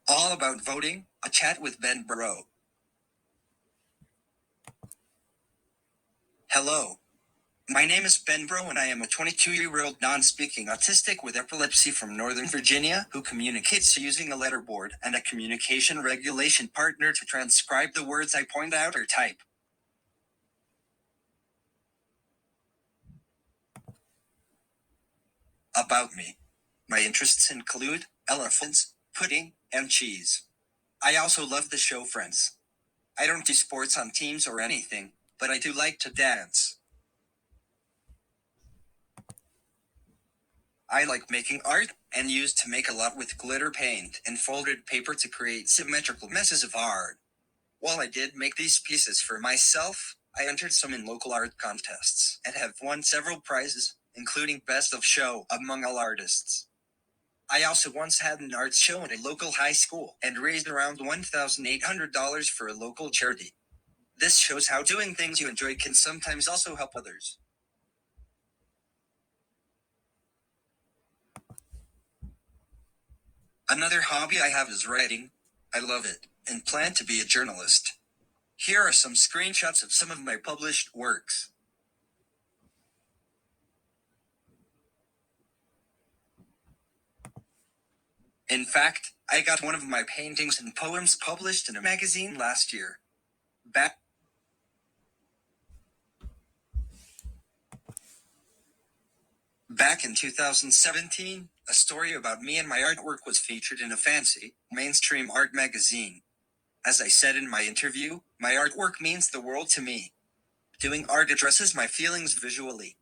All about voting, a chat with Breaux. Hello. My name is Breaux and I am a 22-year-old non-speaking autistic with epilepsy from Northern Virginia who communicates using a letterboard and a communication regulation partner to transcribe the words I point out or type. About me. My interests include elephants, pudding, and cheese. I also love the show Friends. I don't do sports on teams or anything, but I do like to dance. I like making art, and used to make a lot with glitter paint and folded paper to create symmetrical messes of art. While I did make these pieces for myself, I entered some in local art contests and have won several prizes, including Best of Show among all artists. I also once had an art show at a local high school and raised around $1,800 for a local charity. This shows how doing things you enjoy can sometimes also help others. Another hobby I have is writing. I love it, and plan to be a journalist. Here are some screenshots of some of my published works. In fact, I got one of my paintings and poems published in a magazine last year. Back in 2017, a story about me and my artwork was featured in a fancy, mainstream art magazine. As I said in my interview, my artwork means the world to me. Doing art addresses my feelings visually.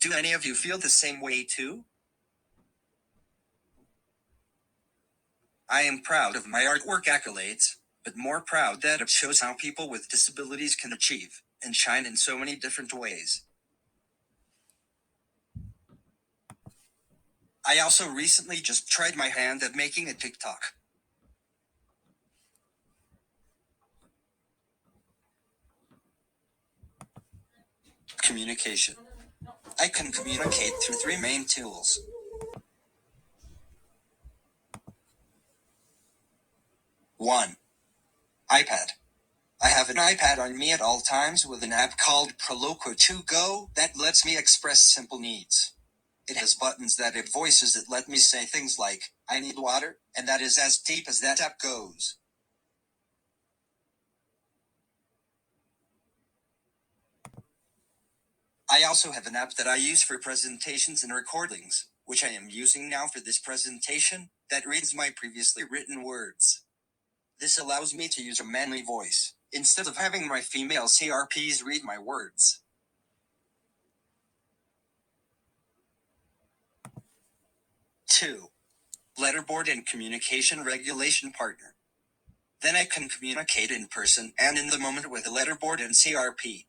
Do any of you feel the same way too? I am proud of my artwork accolades, but more proud that it shows how people with disabilities can achieve and shine in so many different ways. I also recently just tried my hand at making a TikTok. Communication. I can communicate through three main tools. 1. iPad. I have an iPad on me at all times with an app called Proloquo 2 Go that lets me express simple needs. It has buttons that have voices that let me say things like, I need water, and that is as deep as that app goes. I also have an app that I use for presentations and recordings, which I am using now for this presentation, that reads my previously written words. This allows me to use a manly voice, instead of having my female CRPs read my words. 2. Letterboard and communication regulation partner. Then I can communicate in person and in the moment with a letterboard and CRP.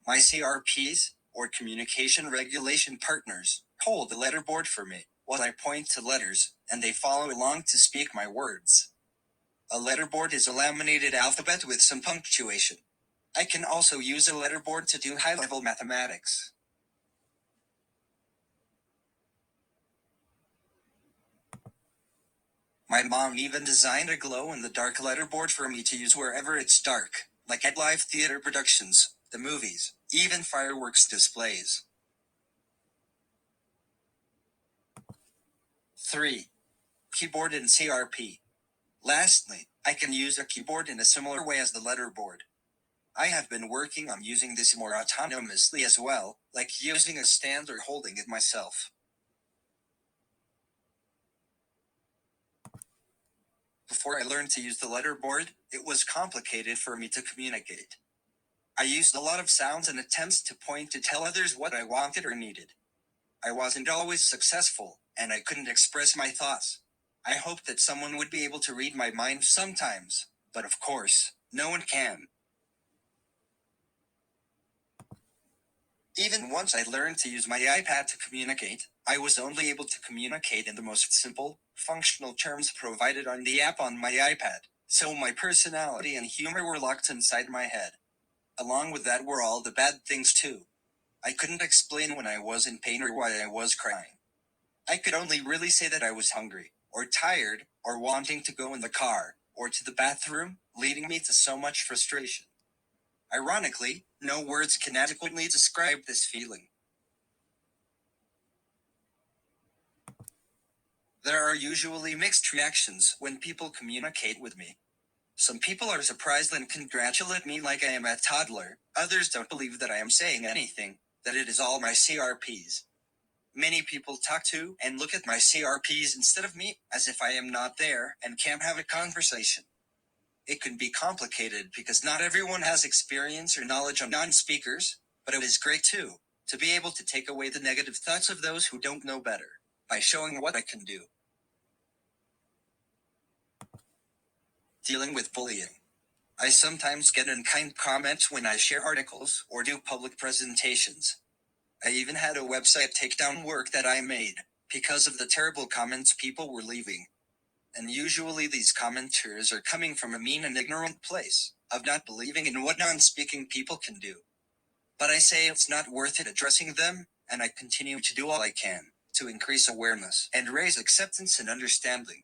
My CRPs, or communication regulation partners, hold the letterboard for me, while I point to letters, and they follow along to speak my words. A letterboard is a laminated alphabet with some punctuation. I can also use a letterboard to do high-level mathematics. My mom even designed a glow-in-the-dark letterboard for me to use wherever it's dark, like at live theater productions, the movies, even fireworks displays. 3. Keyboard and CRP. Lastly, I can use a keyboard in a similar way as the letterboard. I have been working on using this more autonomously as well, like using a stand or holding it myself. Before I learned to use the letterboard, it was complicated for me to communicate. I used a lot of sounds and attempts to point to tell others what I wanted or needed. I wasn't always successful, and I couldn't express my thoughts. I hoped that someone would be able to read my mind sometimes, but of course, no one can. Even once I learned to use my iPad to communicate, I was only able to communicate in the most simple, functional terms provided on the app on my iPad, so my personality and humor were locked inside my head. Along with that were all the bad things too. I couldn't explain when I was in pain or why I was crying. I could only really say that I was hungry, or tired, or wanting to go in the car, or to the bathroom, leading me to so much frustration. Ironically, no words can adequately describe this feeling. There are usually mixed reactions when people communicate with me. Some people are surprised and congratulate me like I am a toddler. Others don't believe that I am saying anything, that it is all my CRPs. Many people talk to and look at my CRPs instead of me, as if I am not there and can't have a conversation. It can be complicated because not everyone has experience or knowledge on non-speakers, but it is great too, to be able to take away the negative thoughts of those who don't know better, by showing what I can do. Dealing with bullying. I sometimes get unkind comments when I share articles or do public presentations. I even had a website take down work that I made, because of the terrible comments people were leaving. And usually these commenters are coming from a mean and ignorant place, of not believing in what non-speaking people can do. But I say it's not worth it addressing them, and I continue to do all I can, to increase awareness and raise acceptance and understanding.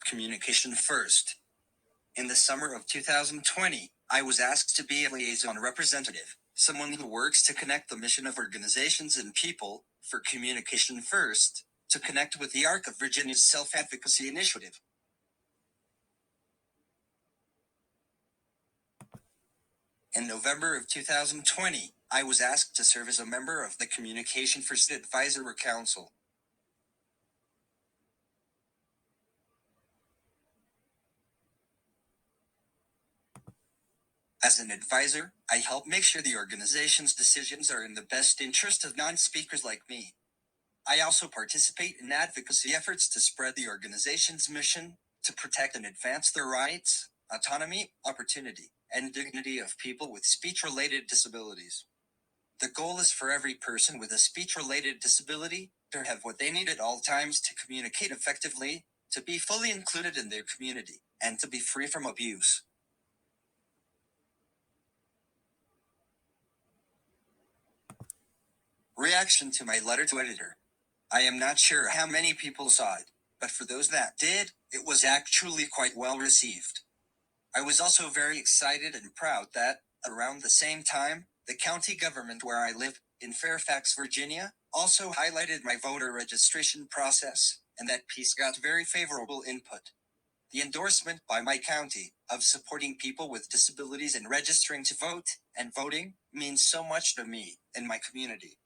Communication first. In the summer of 2020, I was asked to be a liaison representative, someone who works to connect the mission of organizations and people, for Communication First, to connect with the arc of Virginia's self-advocacy initiative. In November of 2020, I was asked to serve as a member of the Communication First Advisory Council. As an advisor, I help make sure the organization's decisions are in the best interest of non-speakers like me. I also participate in advocacy efforts to spread the organization's mission, to protect and advance the rights, autonomy, opportunity, and dignity of people with speech-related disabilities. The goal is for every person with a speech-related disability to have what they need at all times to communicate effectively, to be fully included in their community, and to be free from abuse. Reaction to my letter to editor. I am not sure how many people saw it, but for those that did, it was actually quite well received. I was also very excited and proud that, around the same time, the county government where I live, in Fairfax, Virginia, also highlighted my voter registration process, and that piece got very favorable input. The endorsement by my county of supporting people with disabilities in registering to vote and voting means so much to me and my community.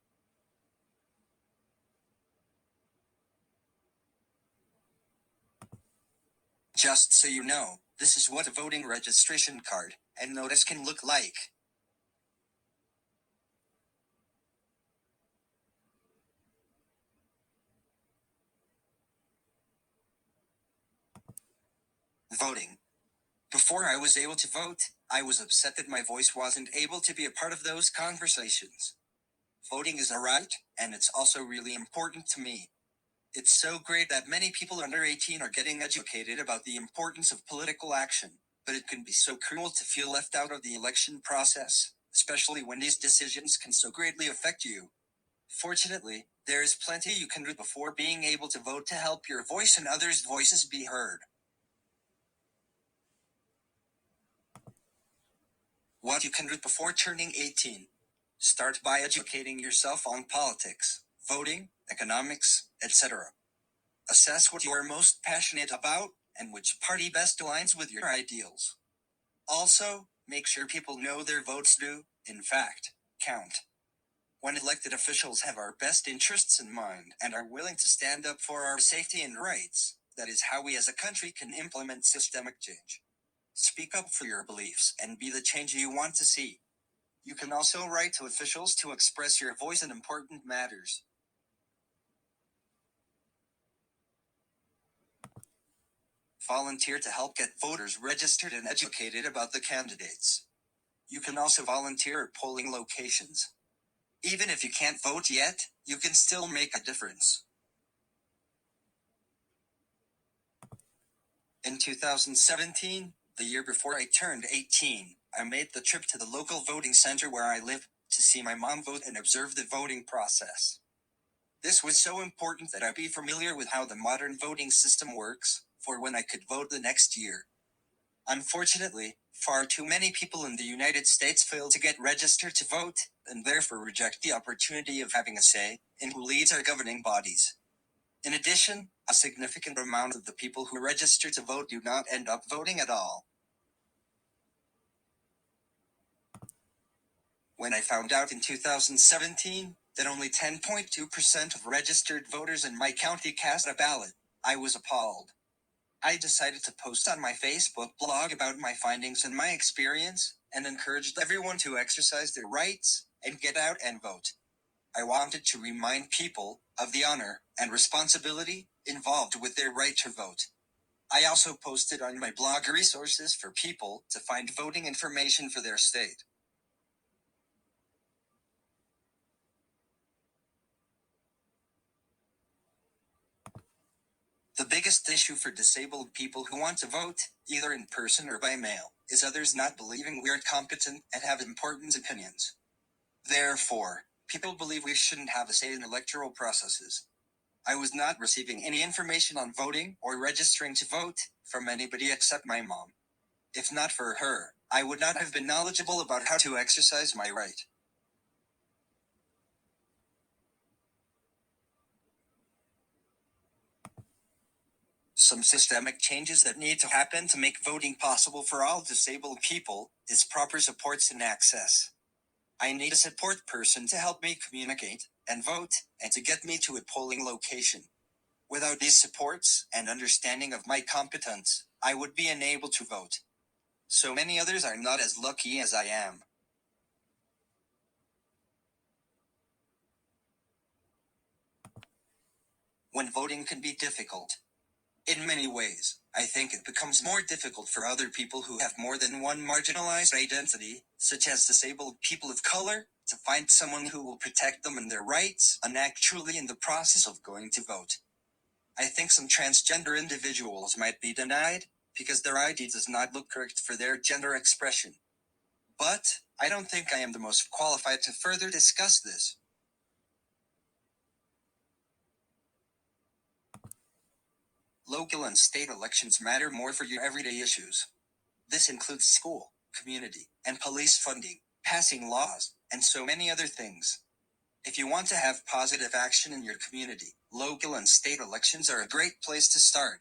Just so you know, this is what a voting registration card and notice can look like. Voting. Before I was able to vote, I was upset that my voice wasn't able to be a part of those conversations. Voting is a right, and it's also really important to me. It's so great that many people under 18 are getting educated about the importance of political action, but it can be so cruel to feel left out of the election process, especially when these decisions can so greatly affect you. Fortunately, there is plenty you can do before being able to vote to help your voice and others' voices be heard. What you can do before turning 18. Start by educating yourself on politics, voting, economics, etc. Assess what you are most passionate about, and which party best aligns with your ideals. Also, make sure people know their votes do, in fact, count. When elected officials have our best interests in mind and are willing to stand up for our safety and rights, that is how we as a country can implement systemic change. Speak up for your beliefs and be the change you want to see. You can also write to officials to express your voice in important matters. Volunteer to help get voters registered and educated about the candidates. You can also volunteer at polling locations. Even if you can't vote yet, you can still make a difference. In 2017, the year before I turned 18, I made the trip to the local voting center where I live to see my mom vote and observe the voting process. This was so important that I be familiar with how the modern voting system works, for when I could vote the next year. Unfortunately, far too many people in the United States fail to get registered to vote, and therefore reject the opportunity of having a say in who leads our governing bodies. In addition, a significant amount of the people who register to vote do not end up voting at all. When I found out in 2017 that only 10.2% of registered voters in my county cast a ballot, I was appalled. I decided to post on my Facebook blog about my findings and my experience, and encouraged everyone to exercise their rights and get out and vote. I wanted to remind people of the honor and responsibility involved with their right to vote. I also posted on my blog resources for people to find voting information for their state. The biggest issue for disabled people who want to vote, either in person or by mail, is others not believing we are competent and have important opinions. Therefore, people believe we shouldn't have a say in electoral processes. I was not receiving any information on voting or registering to vote from anybody except my mom. If not for her, I would not have been knowledgeable about how to exercise my right. Some systemic changes that need to happen to make voting possible for all disabled people is proper supports and access. I need a support person to help me communicate and vote, and to get me to a polling location. Without these supports and understanding of my competence, I would be unable to vote. So many others are not as lucky as I am. When voting can be difficult. In many ways, I think it becomes more difficult for other people who have more than one marginalized identity, such as disabled people of color, to find someone who will protect them and their rights, and actually in the process of going to vote. I think some transgender individuals might be denied, because their ID does not look correct for their gender expression. But, I don't think I am the most qualified to further discuss this. Local and state elections matter more for your everyday issues. This includes school, community, and police funding, passing laws, and so many other things. If you want to have positive action in your community, local and state elections are a great place to start.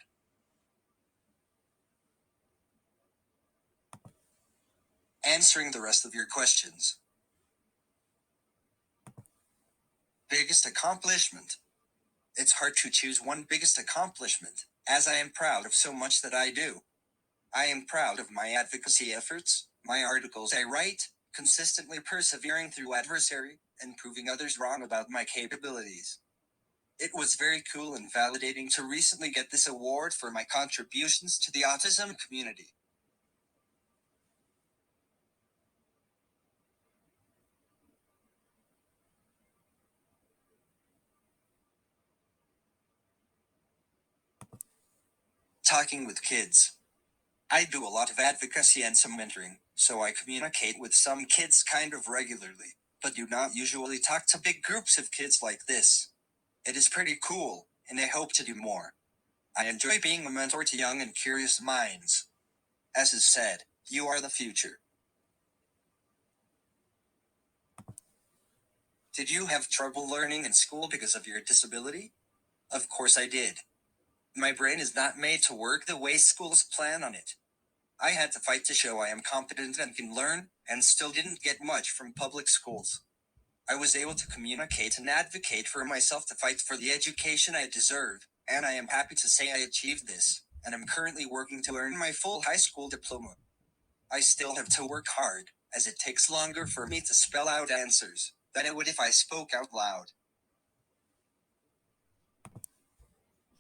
Answering the rest of your questions. Biggest accomplishment. It's hard to choose one biggest accomplishment, as I am proud of so much that I do. I am proud of my advocacy efforts, my articles I write, consistently persevering through adversity, and proving others wrong about my capabilities. It was very cool and validating to recently get this award for my contributions to the autism community. Talking with kids. I do a lot of advocacy and some mentoring, so I communicate with some kids kind of regularly, but do not usually talk to big groups of kids like this. It is pretty cool, and I hope to do more. I enjoy being a mentor to young and curious minds. As is said, you are the future. Did you have trouble learning in school because of your disability? Of course I did. My brain is not made to work the way schools plan on it. I had to fight to show I am competent and can learn, and still didn't get much from public schools. I was able to communicate and advocate for myself to fight for the education I deserve, and I am happy to say I achieved this, and am currently working to earn my full high school diploma. I still have to work hard, as it takes longer for me to spell out answers than it would if I spoke out loud.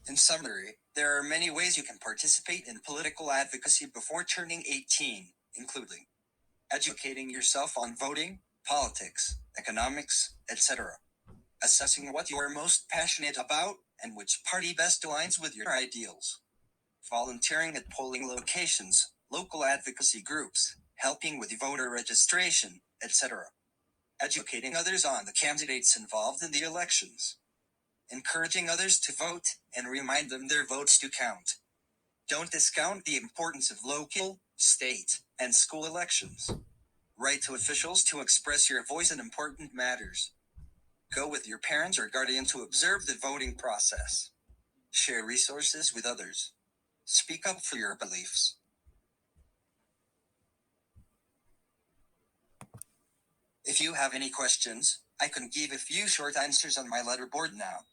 In summary, there are many ways you can participate in political advocacy before turning 18, including educating yourself on voting, politics, economics, etc. Assessing what you are most passionate about, and which party best aligns with your ideals. Volunteering at polling locations, local advocacy groups, helping with voter registration, etc. Educating others on the candidates involved in the elections. encouraging others to vote, and remind them their votes do count. Don't discount the importance of local, state, and school elections. Write to officials to express your voice in important matters. Go with your parents or guardian to observe the voting process. Share resources with others. Speak up for your beliefs. If you have any questions, I can give a few short answers on my letterboard now.